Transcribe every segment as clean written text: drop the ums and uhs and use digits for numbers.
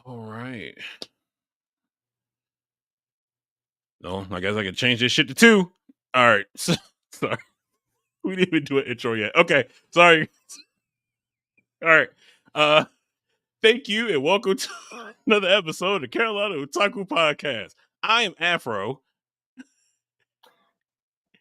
All right. No, I guess I can change this shit to 2. All right. So, sorry. We didn't even do an intro yet. Okay. Sorry. All right. Uh Thank you and welcome to another episode of the Carolina Otaku Podcast. I am Afro.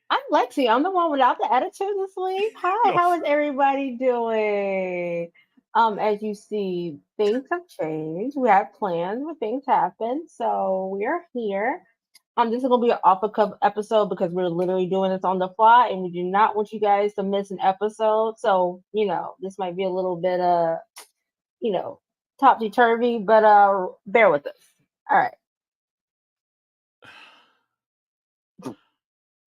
I'm Lexi. I'm the one without the attitude this week. Hi, No, how is everybody doing? As you see, things have changed. We have plans, but things happen. So we are here. This is gonna be an off the cuff episode because we're literally doing this on the fly, and we do not want you guys to miss an episode. So this might be a little bit you know, topsy turvy, but bear with us. All right.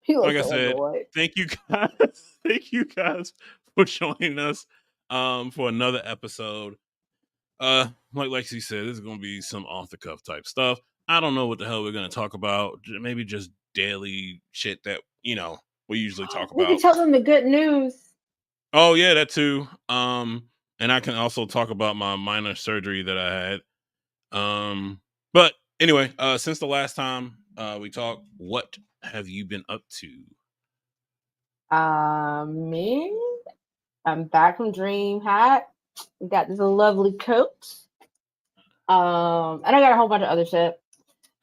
He like looks I so said, annoyed. thank you guys. Thank you guys for joining us for another episode. Like Lexi said, this is gonna be some off the cuff type stuff. I don't know what the hell we're gonna talk about. Maybe just daily shit that we usually talk We can about. tell them the good news. Oh yeah, that too. And I can also talk about my minor surgery that I had. But anyway, since the last time we talked, what have you been up to? Me, I'm back from Dream Hat. We got this lovely coat. And I got a whole bunch of other shit.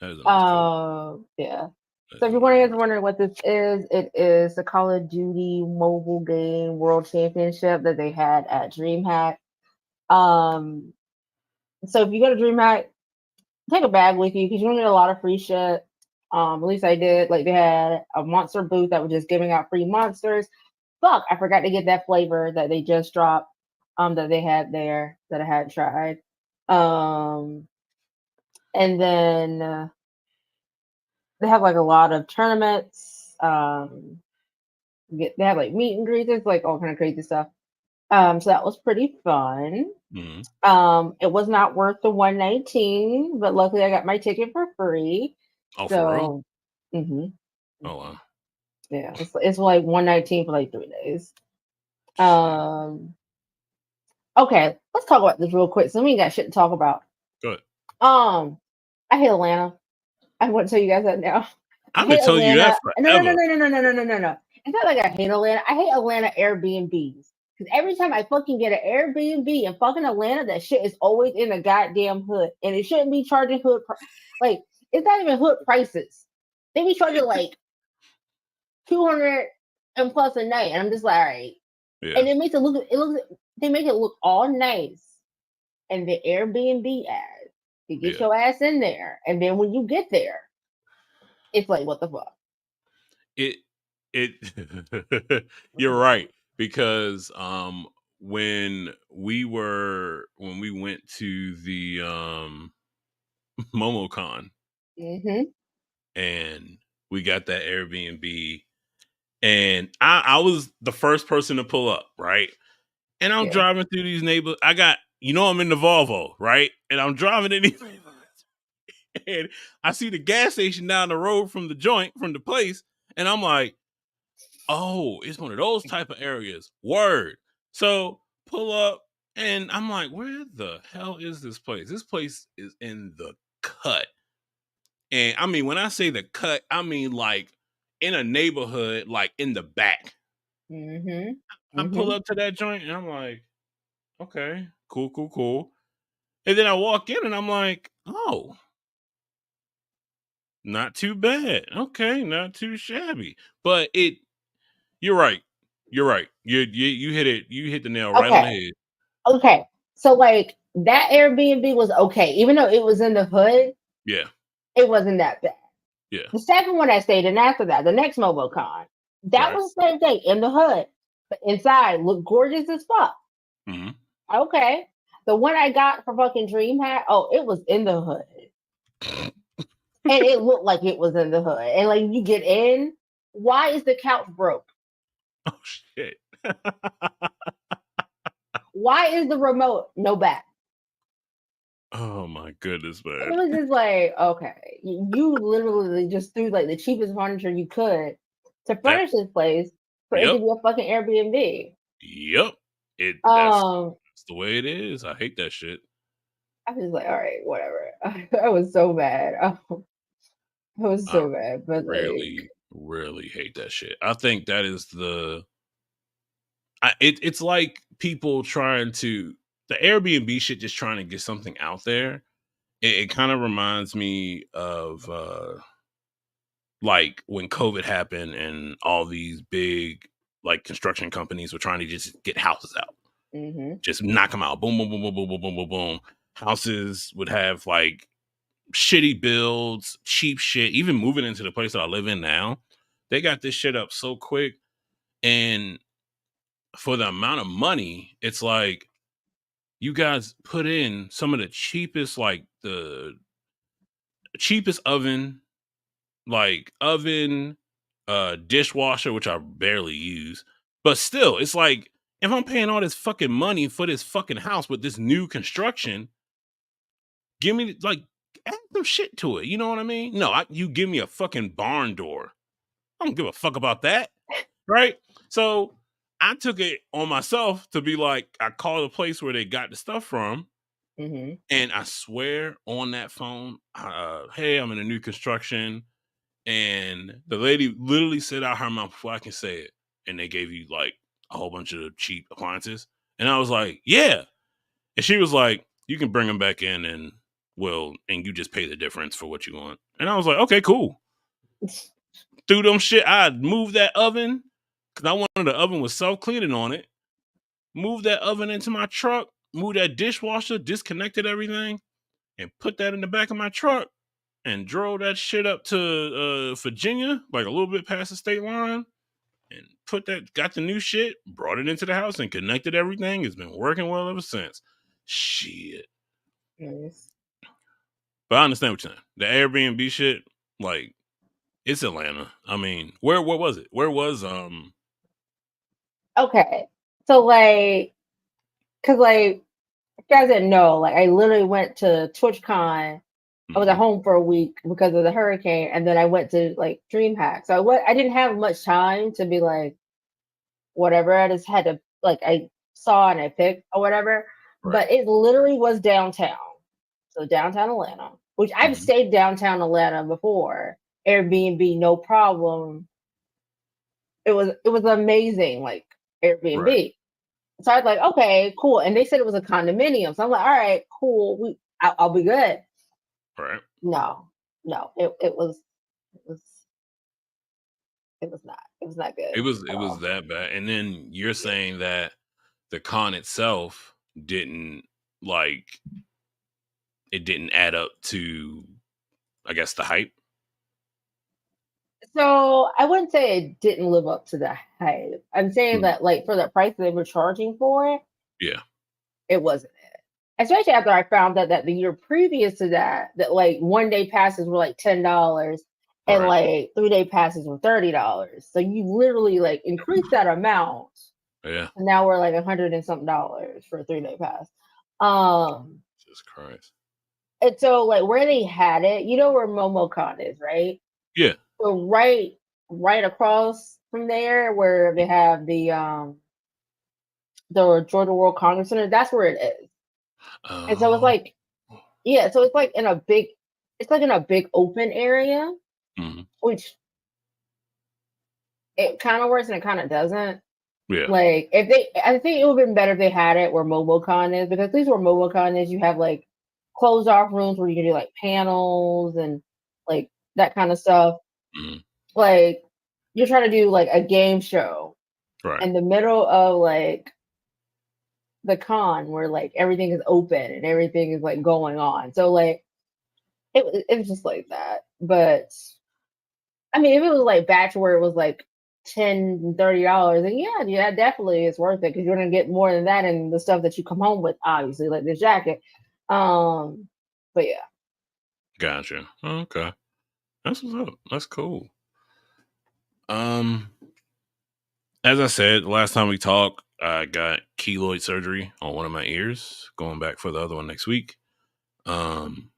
That is a nice coat. Yeah. That So is if a you're very nice wondering what this is, it is the Call of Duty mobile game world championship that they had at DreamHack. So if you go to DreamHack, take a bag with you because you're gonna get a lot of free shit. At least I did. Like they had a monster booth that was just giving out free monsters. Fuck, I forgot to get that flavor that they just dropped. That they had there that I had tried. Um, and then they have like a lot of tournaments. They have like meet and greets, it's like all kind of crazy stuff. So that was pretty fun. Mhm. It was not worth the 119, but luckily I got my ticket for free. Oh, for real? So, hmm Oh wow. yeah, it's like 119 for like 3 days. Shit. Um, okay, let's talk about this real quick. So we ain't got shit to talk about. Good. Um, I hate Atlanta. I want to tell you guys that now. I I've been hate telling you that Atlanta. No, no, no, forever. no, no, no, no, no, no, no, no. It's not like I hate Atlanta. I hate Atlanta Airbnbs. Because every time I fucking get an Airbnb in fucking Atlanta, that shit is always in the goddamn hood. And it shouldn't be charging like, it's not even hood prices. They be charging like 200 and plus a night. And I'm just like, all right. Yeah. And they make it look all nice. And the Airbnb ad to get your ass in there. And then when you get there, it's like, what the fuck? It you're right, because when we went to the MomoCon Mm-hmm. and we got that Airbnb, and I was the first person to pull up, right? And I'm Yeah. driving through these neighborhoods. I'm in the Volvo, right? And I'm driving in these neighborhoods, and I see the gas station down the road from the place, and I'm like, oh, it's one of those type of areas. Word. So pull up, and I'm like, where the hell is this place? This place is in the cut. And I mean, when I say the cut, I mean like in a neighborhood, like in the back. Mm-hmm. I pull Mm-hmm. up to that joint and I'm like, okay, cool, cool, cool. And then I walk in and I'm like, oh, not too bad. Okay, not too shabby. But you're right. You're right. You hit it. You hit the nail right on the Okay. head. Okay. So like that Airbnb was okay, even though it was in the hood, Yeah. it wasn't that bad. Yeah. The second one I stayed in after that, the next MomoCon, that Right. was the same thing in the hood, but inside looked gorgeous as fuck. Mm-hmm. Okay. The one I got for fucking Dream Hat, oh, it was in the hood. And it looked like it was in the hood. And like you get in, why is the couch broke? Oh shit. Why is the remote no back? Oh my goodness, It man. was just like, okay, you literally just threw like the cheapest furniture you could to That furnish this place for it to yep. be a fucking Airbnb. Yep. That's Um, the way it is. I hate that shit. I was like, all right, whatever. I was so mad. I was I so mad, but like, really, really hate that shit. I think that is it's like people trying to the Airbnb shit, just trying to get something out there. It kind of reminds me of like when COVID happened and all these big like construction companies were trying to just get houses out, mm-hmm, just knock them out. Boom, boom, boom, boom, boom, boom, boom, boom, boom. Houses would have like shitty builds, cheap shit. Even moving into the place that I live in now, they got this shit up so quick. And for the amount of money, it's like you guys put in some of the cheapest, like the cheapest oven, dishwasher, which I barely use. But still, it's like if I'm paying all this fucking money for this fucking house with this new construction, give me like add some shit to it. You know what I mean? No, you give me a fucking barn door. I don't give a fuck about that. Right? So I took it on myself to be like, I called the place where they got the stuff from. mm-hmm. And I swear on that phone, hey, I'm in a new construction. And the lady literally said out her mouth before I can say it. And they gave you like a whole bunch of cheap appliances. And I was like, yeah. And she was like, you can bring them back in and and you just pay the difference for what you want. And I was like, okay, cool. Threw them shit. I moved that oven because I wanted the oven with self cleaning on it. Moved that oven into my truck. Moved that dishwasher. Disconnected everything and put that in the back of my truck and drove that shit up to Virginia, like a little bit past the state line, and got the new shit, brought it into the house, and connected everything. It's been working well ever since. Shit. Nice. But I understand what you're saying. The Airbnb shit, like, it's Atlanta. I mean, where was it? Where was Okay, so like, cause like, if you guys didn't know, like, I literally went to TwitchCon. I was at mhm, home for a week because of the hurricane, and then I went to like DreamHack. So I didn't have much time to be like whatever. I just had to like I saw and I picked or whatever. right. But it literally was downtown, so downtown Atlanta, which I've Mhm, stayed downtown Atlanta before. Airbnb, no problem. It was amazing, like right, Airbnb. So I was like, okay, cool. And they said it was a condominium. So I'm like, all right, cool. I'll be good. right. No, no, it was not. It was not good It at was all. that bad. And then you're Yeah. saying that the con itself didn't like it didn't add up to, I guess, the hype. So I wouldn't say it didn't live up to the hype. I'm saying Mm, that like for the price they were charging for it, yeah, it wasn't it. Especially after I found out that the year previous to that, that like 1 day passes were like $10 and right. like 3 day passes were $30. So you literally like increase that amount. Yeah. And now we're like 100 and something dollars for a 3 day pass. Um Jesus Christ. and so like where they had it, you know where MomoCon is, right? Yeah. So right across from there where they have the Georgia World Congress Center, that's where it is. And so it's Oh. like, yeah, so it's like in a big open area, Mhm. which it kind of works and it kind of doesn't. Yeah. Like I think it would have been better if they had it where MomoCon is, because at least where MomoCon is, you have like closed off rooms where you can do like panels and like that kind of stuff. Mhm. Like you're trying to do like a game show Right. in the middle of like the con where like everything is open and everything is like going on. So like it was just like that. But I mean, if it was like batch where it was like $10, $30, then yeah, definitely it's worth it because you're gonna get more than that and the stuff that you come home with, obviously, like this jacket. Um, but yeah. Gotcha. Okay. That's what's up. That's cool. Um, as I said, the last time we talked, I got keloid surgery on one of my ears, going back for the other one next week. Um,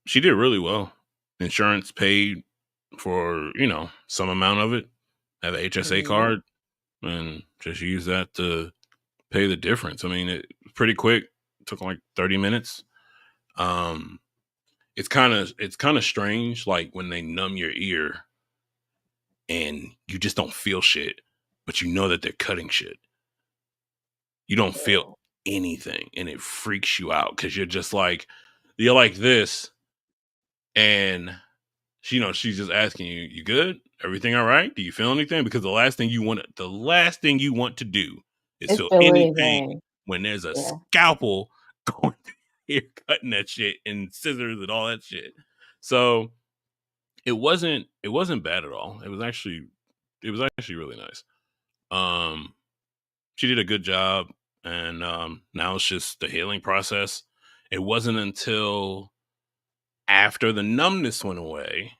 she did really well. Insurance paid for, some amount of it. I have an HSA Mhm. card and just use that to pay the difference. I mean, it's pretty quick. took like 30 minutes. It's kind of strange, like when they numb your ear and you just don't feel shit, but you know that they're cutting shit. You don't feel anything, and it freaks you out because you're like this, and she's just asking you, "You good? Everything all right? Do you feel anything?" Because the last thing you want to do is It's feel feel any pain anything. when there's a Yeah. scalpel going through your ear, cutting that shit, and scissors and all that shit. So it wasn't bad at all. It was actually really nice. Um, she did a good job, and now it's just the healing process. It wasn't until after the numbness went away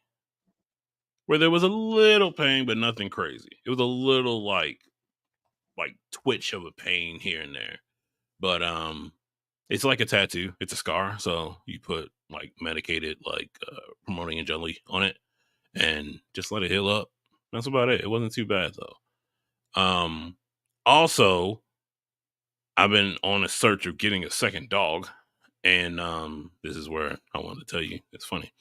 where there was a little pain, but nothing crazy. It was a little like twitch of a pain here and there. But it's like a tattoo. It's a scar, so you put like medicated like promoting and jelly on it and just let it heal up. That's about it. It wasn't too bad though. Also, I've been on a search of getting a second dog, and this is where I wanted to tell you. It's funny.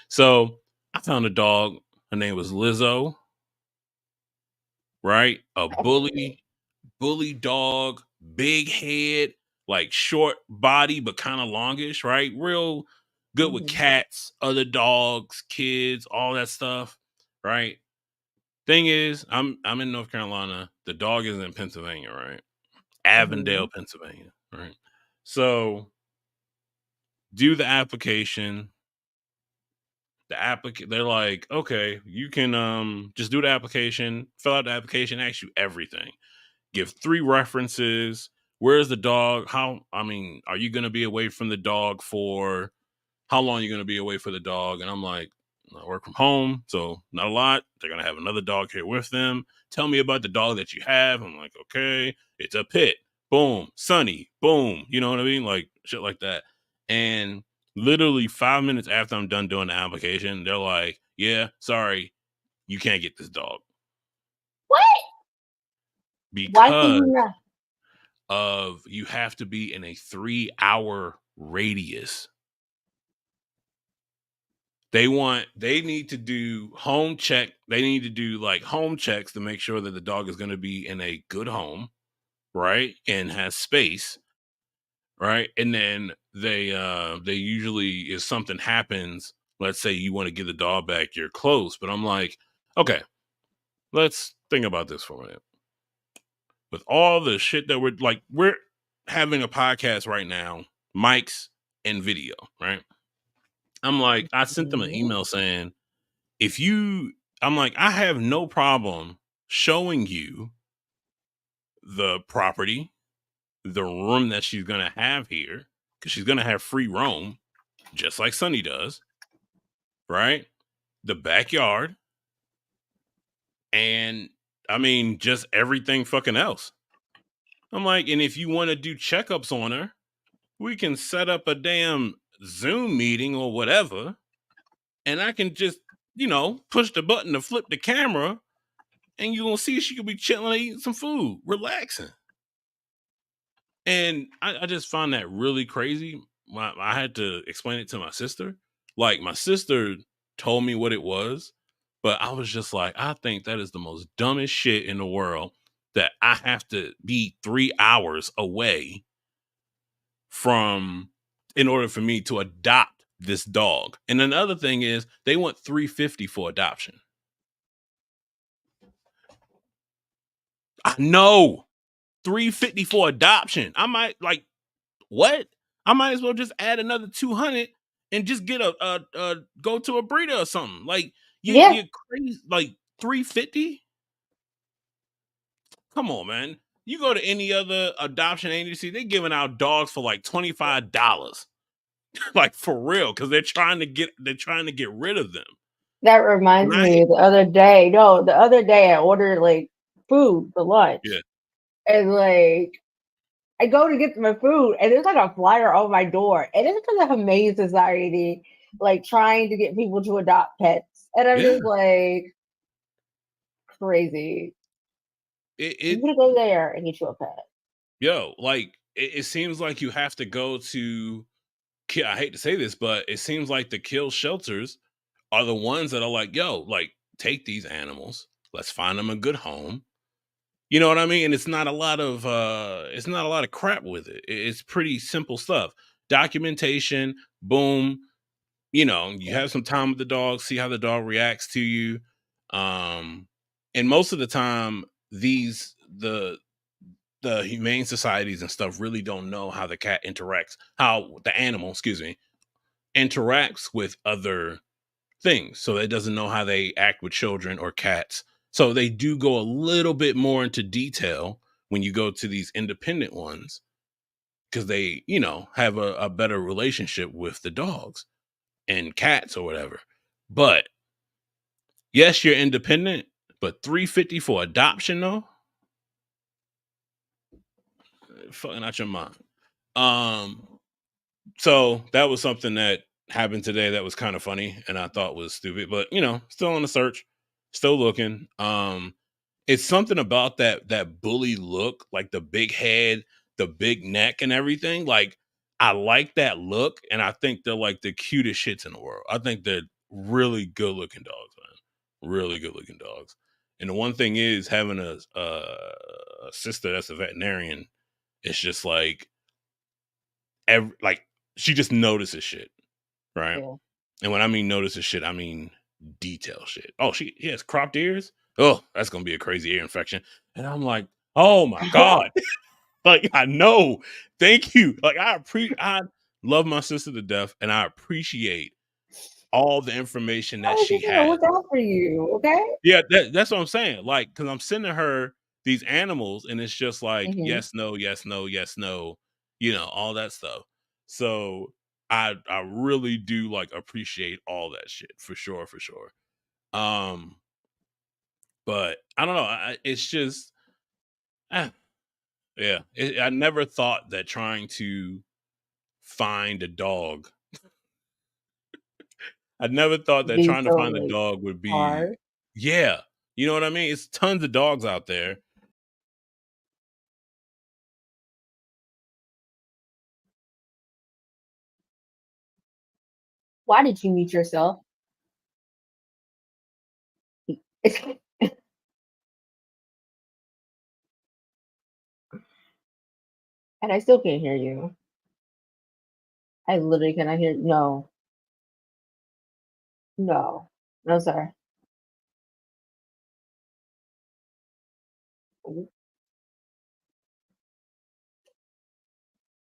So I found a dog. Her name was Lizzo, right? A bully dog, big head, like short body, but kind of longish, right? Real good with Mhm. cats, other dogs, kids, all that stuff, right? Thing is, I'm in North Carolina. The dog is in Pennsylvania, right? Avondale, Mhm. Pennsylvania, right? So do the application. They're like, okay, you can just do the application, fill out the application, ask you everything. Give 3 references. Where's the dog? Are you gonna be away from the dog for how long are you gonna be away for the dog? And I'm like, I work from home, so not a lot. They're gonna have another dog here with them. Tell me about the dog that you have. I'm like, okay, it's a pit. Boom, Sunny. Boom. You know what I mean? Like shit like that. And literally 5 minutes after I'm done doing the application, they're like, yeah, sorry, you can't get this dog What? Why can because you not? of you have to be in a 3-hour radius. They need to do home check. They need to do like home checks to make sure that the dog is going to be in a good home, right? And has space, right? And then they usually if something happens, let's say you want to give the dog back, you're close. But I'm like, okay, let's think about this for a minute. With all the shit that we're having a podcast right now, mics and video, right? I'm like, I sent them an Mhm. email saying, if you, I'm like, I have no problem showing you the property, the room that she's gonna have here, because she's gonna have free roam, just like Sunny does, right? The backyard, and just everything fucking else. I'm like, and if you want to do checkups on her, we can set up a damn Zoom meeting or whatever, and I can just, push the button to flip the camera, and you're gonna see she could be chilling, eating some food, relaxing. And I just find that really crazy. I had to explain it to my sister. Like my sister told me what it was, but I was just like, I think that is the most dumbest shit in the world that I have to be 3 hours away from in order for me to adopt this dog. And then the other thing is they want $350 for adoption. I know $350 for adoption. I might like what? I might as well just add another 200 and just get a go to a breeder or something. Like Yeah, you're crazy. Like 350. Come on, man. You go to any other adoption agency, they're giving out dogs for like $25. Like for real, because they're trying to get rid of them. that And reminds I me hate, the other day. No, the other day I ordered like food for lunch, yeah, and like I go to get my food, and there's like a flyer on my door, and it's because of Humane Society, like trying to get people to adopt pets, and I'm yeah. just like crazy. It You it gonna go there and get you a pet? yo, like it seems like you have to go to I hate to say this, but it seems like the kill shelters are the ones that are like, yo, like take these animals, let's find them a good home. You know what I mean? And it's not a lot of crap with it. It's pretty simple stuff. Documentation, boom, you have some time with the dog, see how the dog reacts to you. Um and most of the time the humane societies and stuff really don't know how the cat interacts, how the animal, excuse me, interacts with other things. So it doesn't know how they act with children or cats. So they do go a little bit more into detail when you go to these independent ones because they, have a better relationship with the dogs and cats or whatever. But yes, you're independent, but 350 for adoption though, fucking out your mind. Um so that was something that happened today that was kind of funny and I thought was stupid, but still on the search, still looking. It's something about that bully look, like the big head, the big neck and everything. Like I like that look and I think they're like the cutest shits in the world. I think they're really good looking dogs, man. Really good looking dogs. And the one thing is having a sister that's a veterinarian, it's just like like she just notices shit, right? Yeah. And when I mean notices shit, I mean detail shit. Oh, she has cropped ears. Oh, that's gonna be a crazy ear infection. And I'm like, oh my god, like I know. Thank you. Like I love my sister to death, and I appreciate all the information I that was she just gonna has. look out for you, okay? Yeah, that's what I'm saying. Like, because I'm sending her these animals, and it's just like Hmm. yes, no, yes, no, yes, no, all that stuff. So I really do like appreciate all that shit for sure, for sure. Um, but I don't know. It's just, ah, yeah. I never thought that trying to find a dog. I never thought that Be trying to so find a like dog would be, hard. yeah. You know what I mean? It's tons of dogs out there. Why did you mute yourself? And I still can't hear you. I literally cannot hear. No, no, no, sir.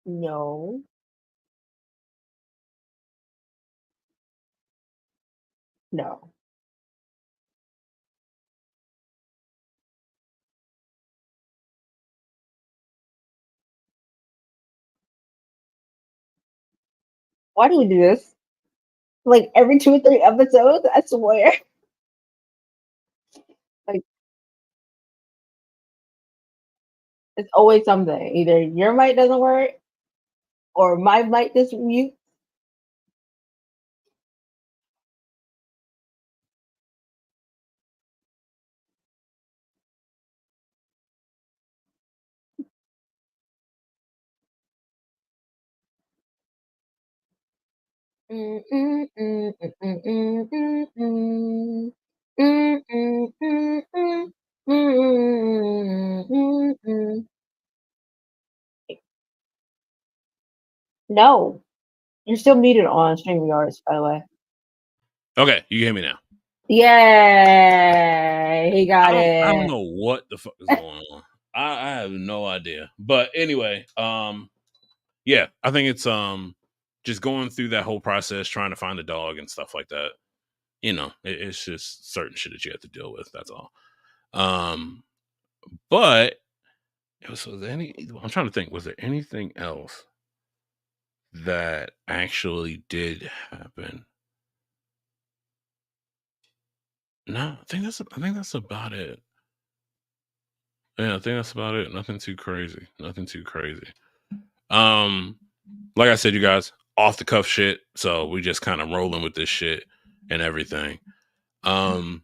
No, no. Why do we do this? Like every 2 or 3 episodes? I swear. Like it's always something. Either your mic doesn't work or my mic just mute. Mm, mm, mm, mm, mm, mm, mm, mm. Mm, mm, mm, mm. Mm, mm, mm. No, you're still muted on StreamYards, by the way. Okay, you can hear me now. Yay! He got I don't it. know what the fuck is going on. I have no idea. But anyway, yeah, I think it's just going through that whole process, trying to find a dog and stuff like that. It's just certain shit that you have to deal with. That's all. Um, but was there any? I'm trying to think. Was there anything else that actually did happen? No, I think that's about it. Yeah, I think that's about it. Nothing too crazy. Nothing too crazy. Um, like I said, you guys, off the cuff shit. So we just kind of rolling with this shit and everything. Um,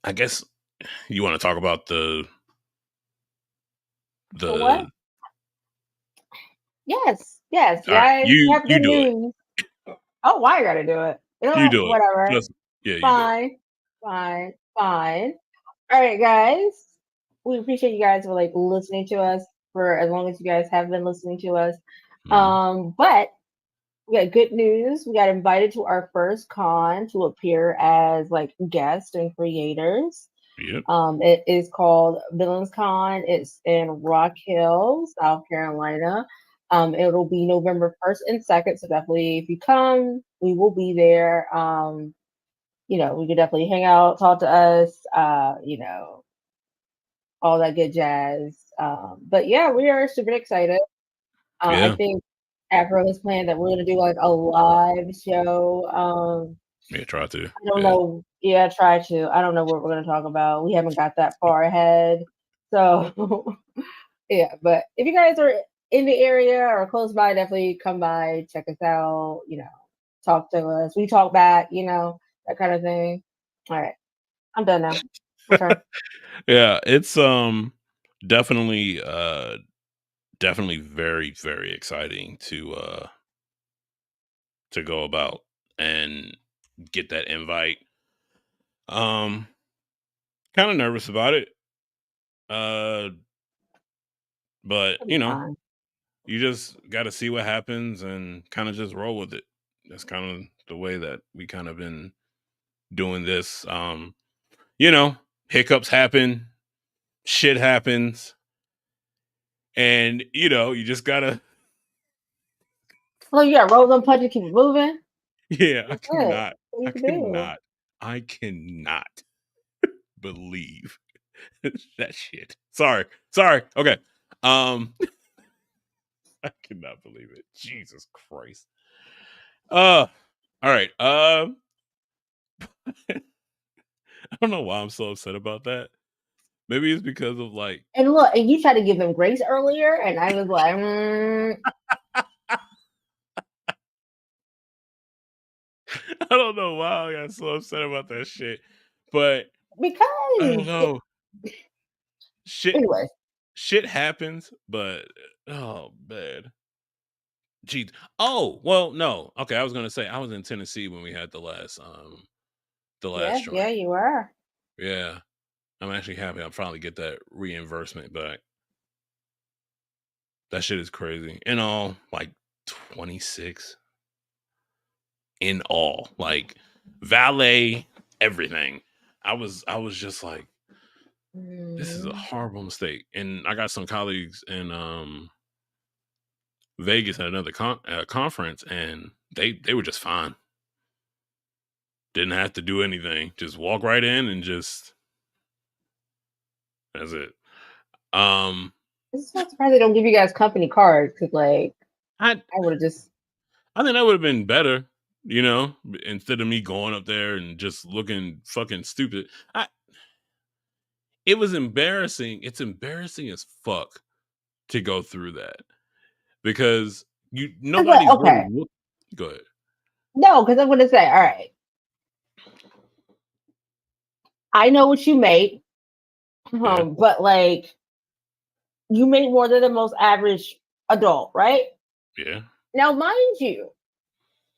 I guess you want to talk about The the what? Yes, All right, guys, we have you good do it. news. Oh, why I gotta do it? You do it. Whatever. Just yeah, you do it. Fine, fine. All right, guys. We appreciate you guys for like listening to us for as long as you guys have been listening to us. Mhm. But we got good news. We got invited to our first con to appear as like guests and creators. Yep. It is called Villains Con. It's in Rock Hill, South Carolina. It'll be November 1st and 2nd. So definitely if you come, we will be there. We could definitely hang out, talk to us, all that good jazz. But yeah, we are super excited. I Yeah. think Afro has planned that we're gonna do like a live show. Yeah. Try to. I don't Yeah. know. Yeah, try to. I don't know what we're gonna talk about. We haven't got that far ahead. So yeah, but if you guys are in the area or close by, definitely come by, check us out, talk to us. We talk back, that kind of thing. All right. I'm done now. Return. Yeah. It's definitely definitely very very exciting to go about and get that invite. Um, kind of nervous about it. Uh, but It'll be fine. you just got to see what happens and kind of just roll with it. That's kind of the way that we kind of been doing this. You know, hiccups happen, shit happens, and you just gotta. Oh yeah, roll them punches, keep it moving. Yeah, That's it. What I you can do. I cannot believe that shit. Sorry. Okay. Um, I cannot believe it. Jesus Christ. All right. I don't know why I'm so upset about that. Maybe it's because of like And look, and you tried to give them grace earlier, and I was like, I don't know why I got so upset about that shit, but I don't because know. Shit, anyway, shit happens, but oh man, gee. Oh well, no. Okay, I was gonna say I was in Tennessee when we had the last yeah, joint. you are. Yeah, I'm actually happy. I'll finally get that reimbursement back. That shit is crazy. In all, like 26 in all, like valet, everything. I was just like, this is a Mm. horrible mistake. And I got some colleagues in Vegas at another conference, and they were just fine. Didn't have to do anything. Just walk right in and just that's it. Um, This is so surprised they don't give you guys company cards because, like, I I would have just. I think that would have been better. Instead of me going up there and just looking fucking stupid. It was embarrassing. It's embarrassing as fuck to go through that because But nobody's really okay, go ahead. no, because I'm gonna say, all right, I know what you make, Yeah. but like, you make more than the most average adult, right? Yeah. Now, mind you,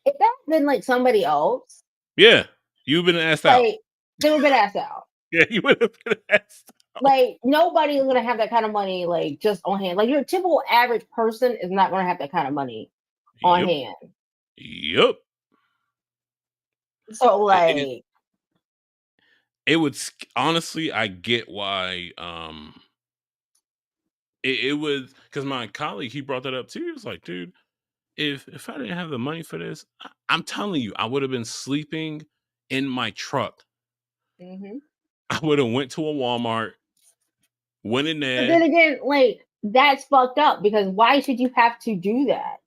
if that had been like somebody else, Yeah. You've been asked out. like, they would have been asked out. Yeah, you would have been asked out. Like nobody is gonna have that kind of money like just on hand. Like your typical average person is not gonna have that kind of money on Yep. hand. Yep. So It, it, like, it would honestly, I get why it was because my colleague he brought that up too. He was like, dude, if I didn't have the money for this, I'm telling you, I would have been sleeping in my truck. mhm. I would have went to a Walmart, went in But then there. again, like that's fucked up because why should you have to do that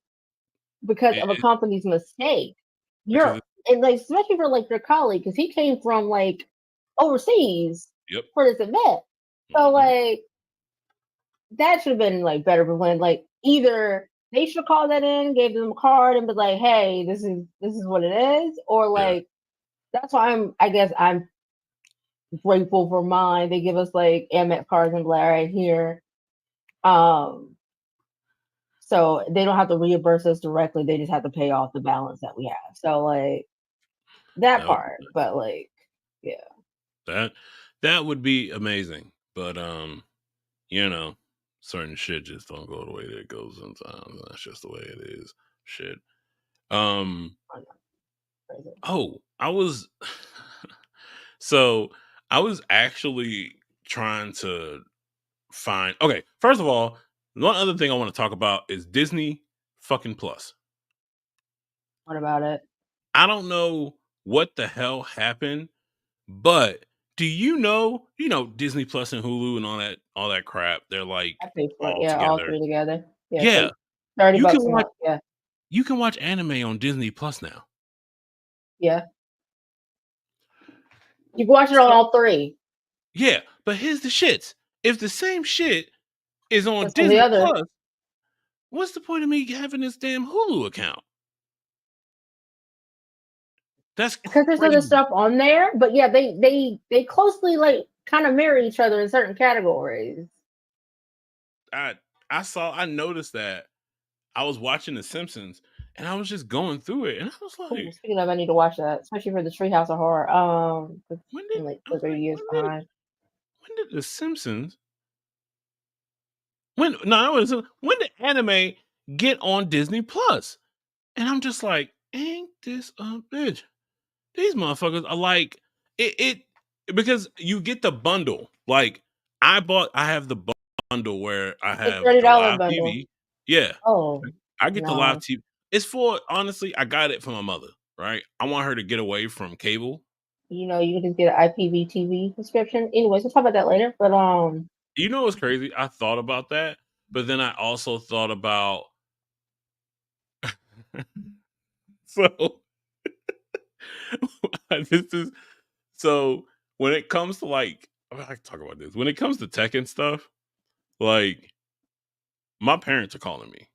because of a It, company's mistake? because You're and like especially for like your colleague because he came from like overseas yep. for this event. So Hmm. like that should have been like better when like either they should have called that in, gave them a card, and be like, "Hey, this is what it is," or Yeah. like that's why I guess I'm grateful for mine. They give us like Amex cards and be like, "All right, here." Um, So they don't have to reimburse us directly. They just have to pay off the balance that we have. So like that That would part, but like yeah, that would be amazing. But you know, certain shit just don't go the way that it goes sometimes. That's just the way it is. Shit. Um. I know, crazy. Oh, I was. So I was actually trying to find. Okay, first of all, one other thing I want to talk about is Disney fucking Plus. What about it? I don't know what the hell happened, but do you know Disney Plus and Hulu and all that crap, they're like I paid for it. all Yeah, all together. three together. Yeah, Yeah, 30 you can bucks a watch month. Yeah. you can watch anime on Disney Plus now. Yeah. You can watch it on So, all three. yeah, but here's the shits. If the same shit is on That's on the Disney other Plus, what's the point of me having this damn Hulu account? That's because there's other crazy. stuff on there, but yeah, they closely like kind of mirror each other in certain categories. I I noticed that I was watching The Simpsons and I was just going through it and I was Ooh, like, speaking of, I need to watch that, especially for the Treehouse of Horror. 'Cause when did I'm like I two, was three like, years behind. when did The Simpsons when no, when did anime get on Disney Plus? And I'm just like, ain't this a bitch? These motherfuckers are like it because you get the bundle. Like I have the bundle where I The have the $30 live bundle. TV. Yeah. Oh I get the live no, TV. It's for honestly, I got it for my mother, right? I want her to get away from cable. you can just get an IPV TV subscription. Anyways, we'll talk about that later. But You know what's crazy? I thought about that, but then I also thought about so this is so when it comes to like I can talk about this. When it comes to tech and stuff, like my parents are calling me.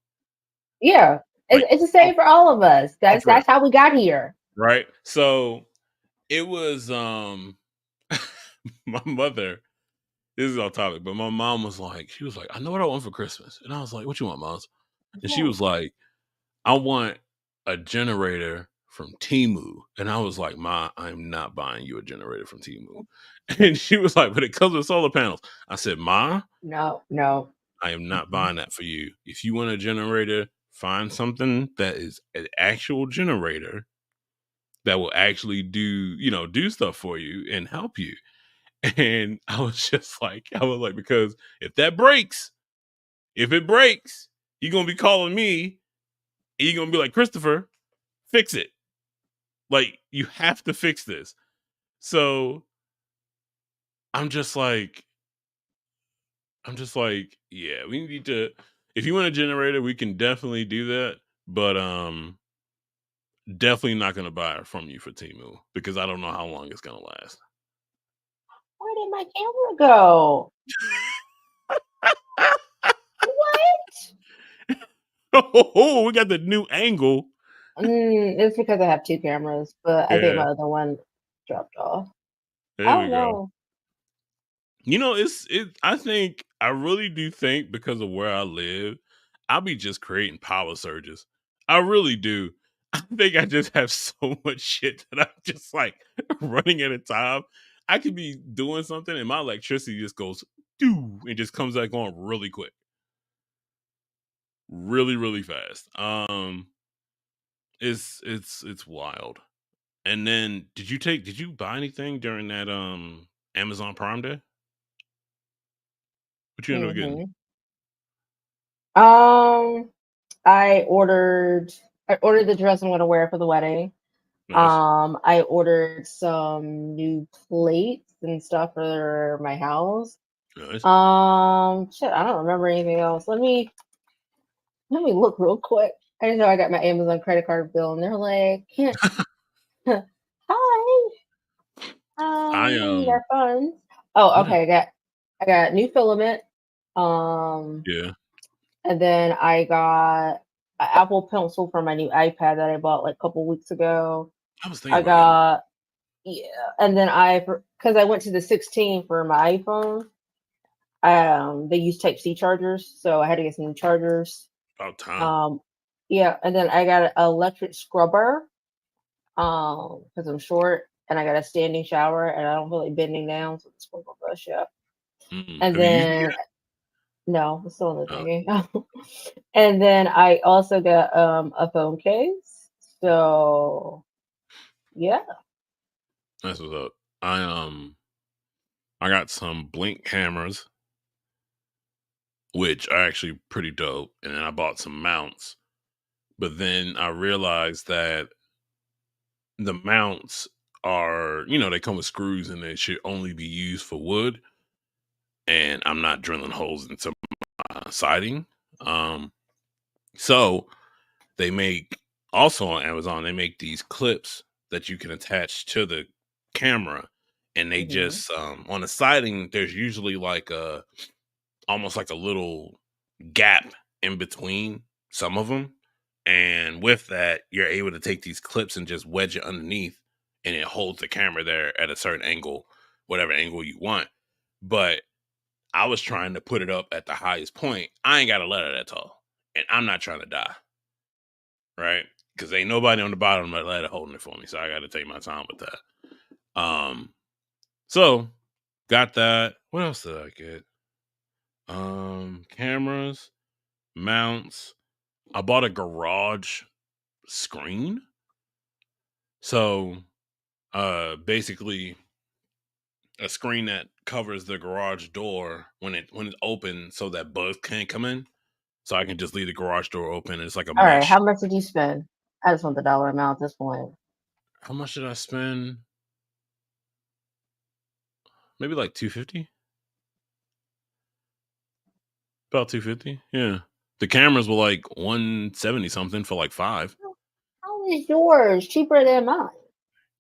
yeah, Like it's the off same for all of us. off rip, That's how we got here. right? So it was my mother, this is off topic, but my mom was like, she was like, I know what I want for Christmas. And I was like, what you want, Moms? And she was like, I want a generator from Timu. And I was like, Ma, I'm not buying you a generator from Timu. And she was like, but it comes with solar panels. I said, Ma, No, no. I am not buying that for you. If you want a generator, find something that is an actual generator that will actually do stuff for you and help you. And I was just like, because if it breaks, you're gonna be calling me and you're gonna be like, Christopher, fix it. Like, you have to fix this. So I'm just like, yeah, we need to if you want a generator, we can definitely do that. But definitely not gonna buy it from you for Timu because I don't know how long it's gonna last. Where did my camera go? What? Oh, we got the new angle. It's because I have two cameras, but I think Yeah, my other one dropped off. I there we don't go. know. I think I really do think because of where I live, I'll be just creating power surges. I really do. I think I just have so much shit that I'm just like running at a time. I could be doing something and my electricity just goes doo and just comes back on really quick. Really, really fast. It's wild. And then did you buy anything during that Amazon Prime Day? What you end up getting? hmm Um, I ordered I ordered the dress I'm gonna wear for the wedding. Nice. I ordered some new plates and stuff for my house. Nice. Shit, I don't remember anything else. Let me look real quick. I just know I got my Amazon credit card bill, and they're like, "Can't." Hi. I We need our funds. Oh, what okay. I got new filament. Um, yeah. and then I got an Apple Pencil for my new iPad that I bought like a couple weeks ago. I was thinking I about getting got yeah, and then because I went to the 16 for my iPhone. They use Type C chargers, so I had to get some new chargers. About time. Yeah, and then I got an electric scrubber, because I'm short, and I got a standing shower, and I don't feel like bending down, so the sprinkle brush, yeah. And Have you used it then no, it's still in the yet? thingy. And then I also got a phone case. So yeah. That's what's up. I got some Blink cameras, which are actually pretty dope, and then I bought some mounts. But then I realized that the mounts are, they come with screws and they should only be used for wood. And I'm not drilling holes into my siding. Um, so they make also on Amazon, they make these clips that you can attach to the camera. And they Hmm. just on the siding, there's usually like almost like a little gap in between some of them. And with that, you're able to take these clips and just wedge it underneath, and it holds the camera there at a certain angle, whatever angle you want. But I was trying to put it up at the highest point. I ain't got a ladder that tall, and I'm not trying to die, right? Because ain't nobody on the bottom of the ladder holding it for me, so I got to take my time with that. So got that. What else did I get? Cameras, mounts. I bought a garage screen. So, basically a screen that covers the garage door when it's open so that bugs can't come in. So I can just leave the garage door open. It's like a All right. mesh. How much did you spend? I just want the dollar amount at this point. How much did I spend? Maybe like 250. About 250. Yeah. The cameras were like 170 something for like 5. How is yours cheaper than mine?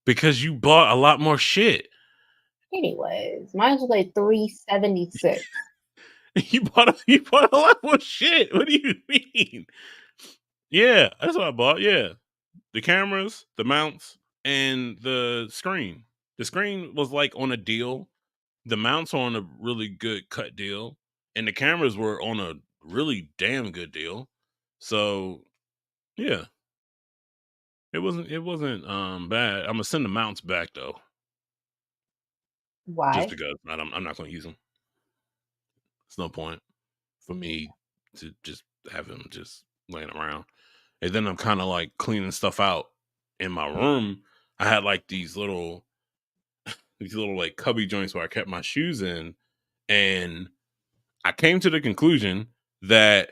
Because you bought a lot more shit. Anyways, mine was like 376. You bought a lot more shit. What do you mean? Yeah, that's what I bought. Yeah. The cameras, the mounts, and the screen. The screen was like on a deal. The mounts were on a really good cut deal, and the cameras were on a really damn good deal. So yeah, it wasn't bad. I'm gonna send the mounts back though, just Why? because I'm not gonna use them. It's no point for me to just have them just laying around. And then I'm kind of like cleaning stuff out in my room. I had like these little like cubby joints where I kept my shoes in, and I came to the conclusion that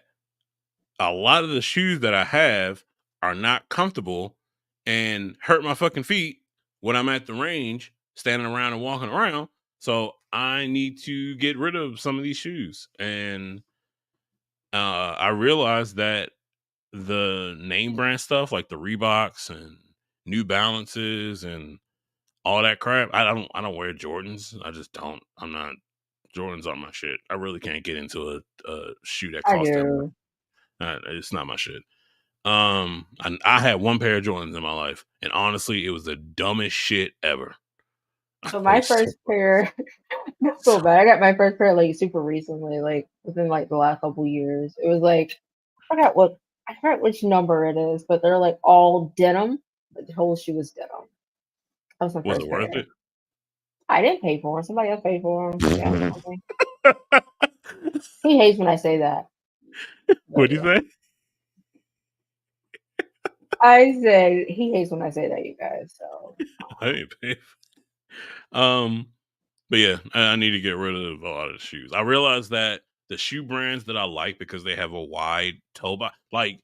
a lot of the shoes that I have are not comfortable and hurt my fucking feet when I'm at the range, standing around and walking around. So I need to get rid of some of these shoes. And I realized that the name brand stuff like the Reeboks and New Balances and all that crap, I don't wear Jordans. I just don't. I'm not. Jordans aren't my shit. I really can't get into a shoe that I costs that much. do. It's not my shit. I had one pair of Jordans in my life, and honestly, it was the dumbest shit ever. I So my wasted first pair, I feel so bad. I got my first pair like super recently, like within like the last couple years. It was like I forgot which number it is, but they're like all denim. Like the whole shoe was denim. That was my was it first worth pair. it? I didn't pay for them. Somebody else paid for them. Yeah, okay. He hates when I say that. But What'd you yeah, say? I said he hates when I say that, you guys. So I didn't pay. Um, but yeah, I need to get rid of a lot of the shoes. I realized that the shoe brands that I like because they have a wide toe box, like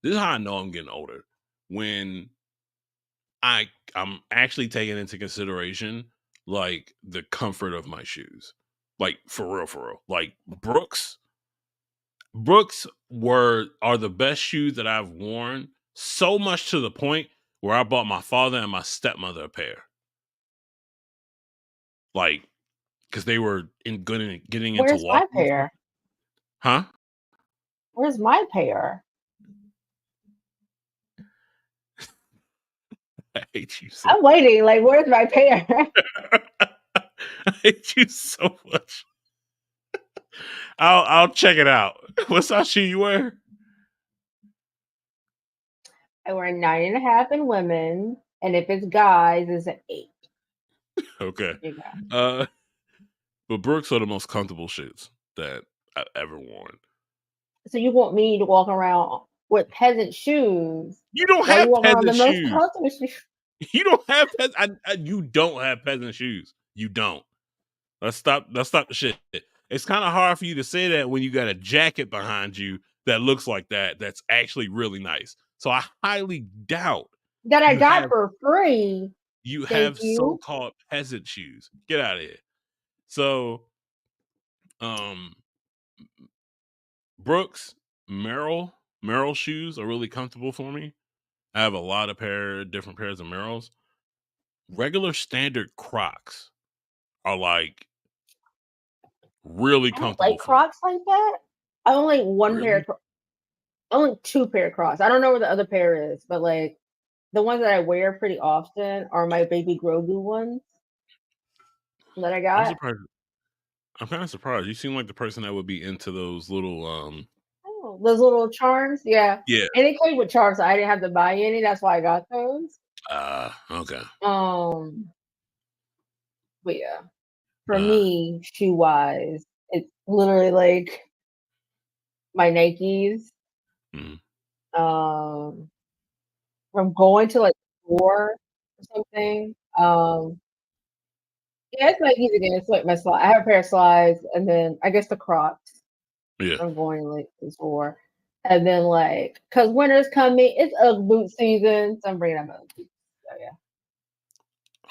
this is how I know I'm getting older. When I'm actually taking into consideration like the comfort of my shoes. Like for real. Like Brooks are the best shoes that I've worn, so much to the point where I bought my father and my stepmother a pair. Like because they were getting into where's my walking and stuff. pair? Huh? Where's my pair? I hate you so I'm waiting. Like, where's my pair? I hate you so much. I'll check it out. What size shoe you wear? I wear 9.5 in women, and if it's guys, it's an 8. Okay. There you go. But Brooks are the most comfortable shits that I've ever worn. So you want me to walk around with peasant shoes You don't while you have walk around the peasant most shoes. comfortable shoes? You don't have you don't have peasant shoes. You don't. Let's stop the shit. It's kind of hard for you to say that when you got a jacket behind you that looks like that. That's actually really nice. So I highly doubt That I you got have for free. you Thank have you. so-called peasant shoes. Get out of here. So um Brooks, Merrill shoes are really comfortable for me. I have a lot of different pairs of Merrills. Regular standard Crocs are like really I don't like comfortable for me. Crocs like that. I only like one pair Really? of only 2 pair of Crocs. I don't know where the other pair is, but, like, the ones that I wear pretty often are my baby Grogu ones that I I'm got. surprised. I'm kind of surprised. You seem like the person that would be into those little Oh, those little charms? Yeah. yeah. And it came with charms, so I didn't have to buy any, that's why I got those. Okay. Um, but yeah, for Uh me, shoe-wise, it's literally, like, my Nikes. mhm. Um, from going to, like, the store or something, yeah, it's Nikes again, it's like my slide I have a pair of slides, and then I guess the Crocs. Yeah. I'm going like this for. And then like, cause winter's coming, it's Ugg boot season, so I'm bringing out my Ugg boots. So yeah,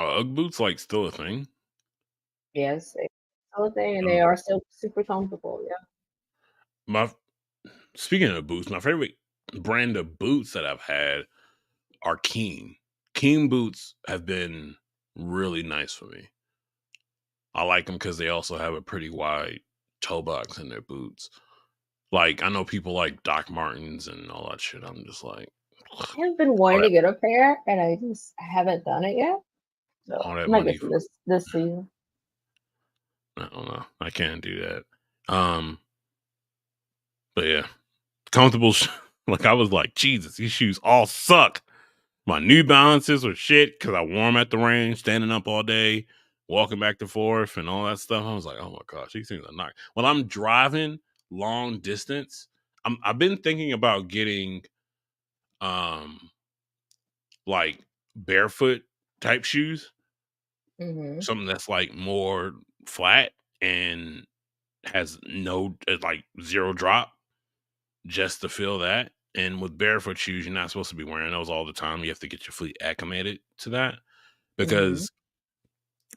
Are Ugg boots like still a thing? yes, they still a thing, and Um, they are still super comfortable. Yeah. my speaking of boots, my favorite brand of boots that I've had are Keen. Keen boots have been really nice for me. I like them because they also have a pretty wide toe box in their boots. Like I know people like Doc Martens and all that shit. I'm just like I have been all wanting to that get a pair, and I haven't done it yet. So all I that might get money some for this season. I don't know. I can't do that. But yeah, comfortable. Like I was like, Jesus, these shoes all suck. My New Balances were shit because I wore them at the range, standing up all day, walking back and forth, and all that stuff. I was like, oh my gosh, these things are not. When I'm driving long distance, I've been thinking about getting um like barefoot type shoes, Hmm. something that's like more flat and has no like zero drop just to feel that. And with barefoot shoes, you're not supposed to be wearing those all the time. You have to get your feet acclimated to that Hmm. because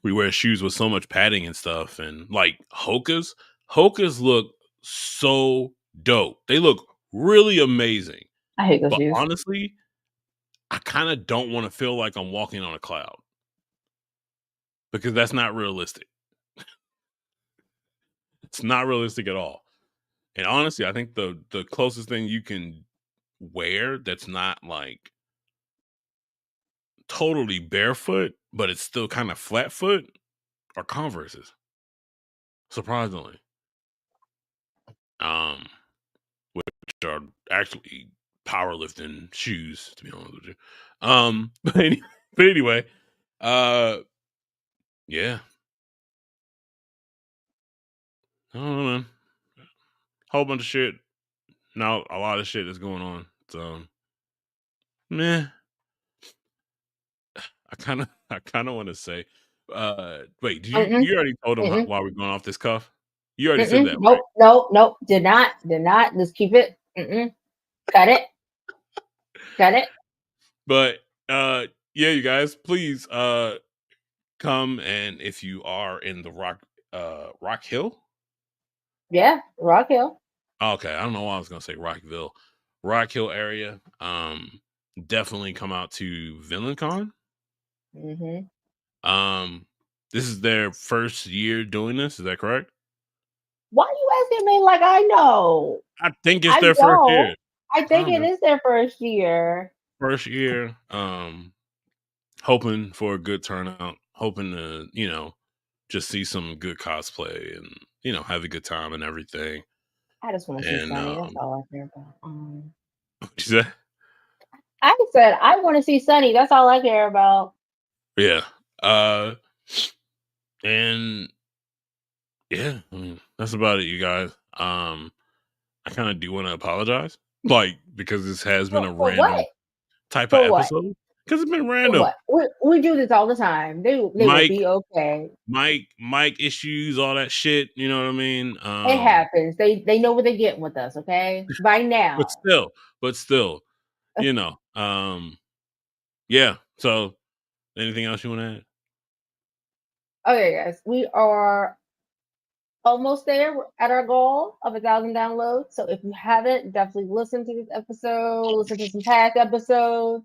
we wear shoes with so much padding and stuff. And like Hoka's, Hoka's look so dope. They look really amazing. I hate those But shoes. honestly, I kind of don't want to feel like I'm walking on a cloud because that's not realistic. It's not realistic at all. And honestly, I think the closest thing you can wear that's not like totally barefoot, but it's still kind of flat foot are Converses. Surprisingly, um, which are actually powerlifting shoes. To be honest with you, but anyway, uh, yeah, I don't know, man. Whole bunch of shit. Now a lot of shit is going on. So, meh. I kind of want to say, wait, did Mm-mm, you already told them mm-mm, why we're going off this cuff? You already said mm-mm. that, right? Nope, nope, nope. Did not. Just keep it. Mm-mm. Cut it, cut it. But yeah, you guys, please come and if you are in the Rock Hill. Yeah, Rock Hill. Okay, I don't know why I was gonna say Rockville. Rock Hill area. Definitely come out to VillainCon. Hmm. Um this is their first year doing this, is that correct? Why are you asking me like I know? I think it's I their first year. don't. I I think don't it know. is their first year. First year. Hoping for a good turnout, hoping to, just see some good cosplay and, have a good time and everything. I just want to see And Sunny. That's all I care about. what'd you say? I said I want to see Sunny. That's all I care about. Yeah. And yeah, I mean, that's about it, you guys. I kind of do want to apologize, like, because this has been a For what? random type of For what? episode. Because it's been For random. what? We do this all the time. They will Mike, be okay. Mike issues, all that shit. You know what I mean? It happens. They know what they're getting with us. Okay, by But now. still, but still, you know, yeah. So, anything else you want to add? Okay, guys, we are almost there at our goal of 1,000 downloads. So if you haven't, definitely listen to this episode, listen to some past episodes.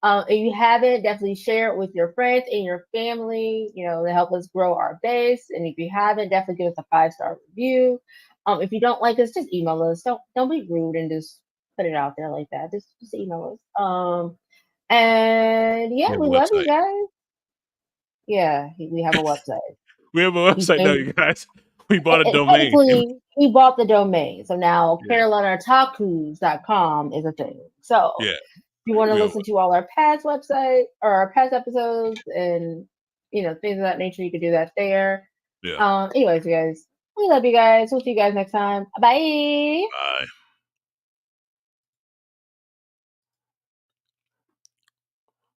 If you haven't, definitely share it with your friends and your family, to help us grow our base. And if you haven't, definitely give us a 5-star review. If you don't like us, just email us. Don't be rude and just put it out there like that. Just email us. And yeah, We have a we love you website. guys. Yeah, we have a website. We have a We website now, changed you guys. We bought a and domain. technically, he bought the domain. So now Yeah, CarolinaTacos.com is a thing. So yeah. if you want to We have listen to all our past website or our past episodes and things of that nature, you can do that there. yeah. Anyways, you guys, we love you guys. We'll see you guys next time. Bye. Bye.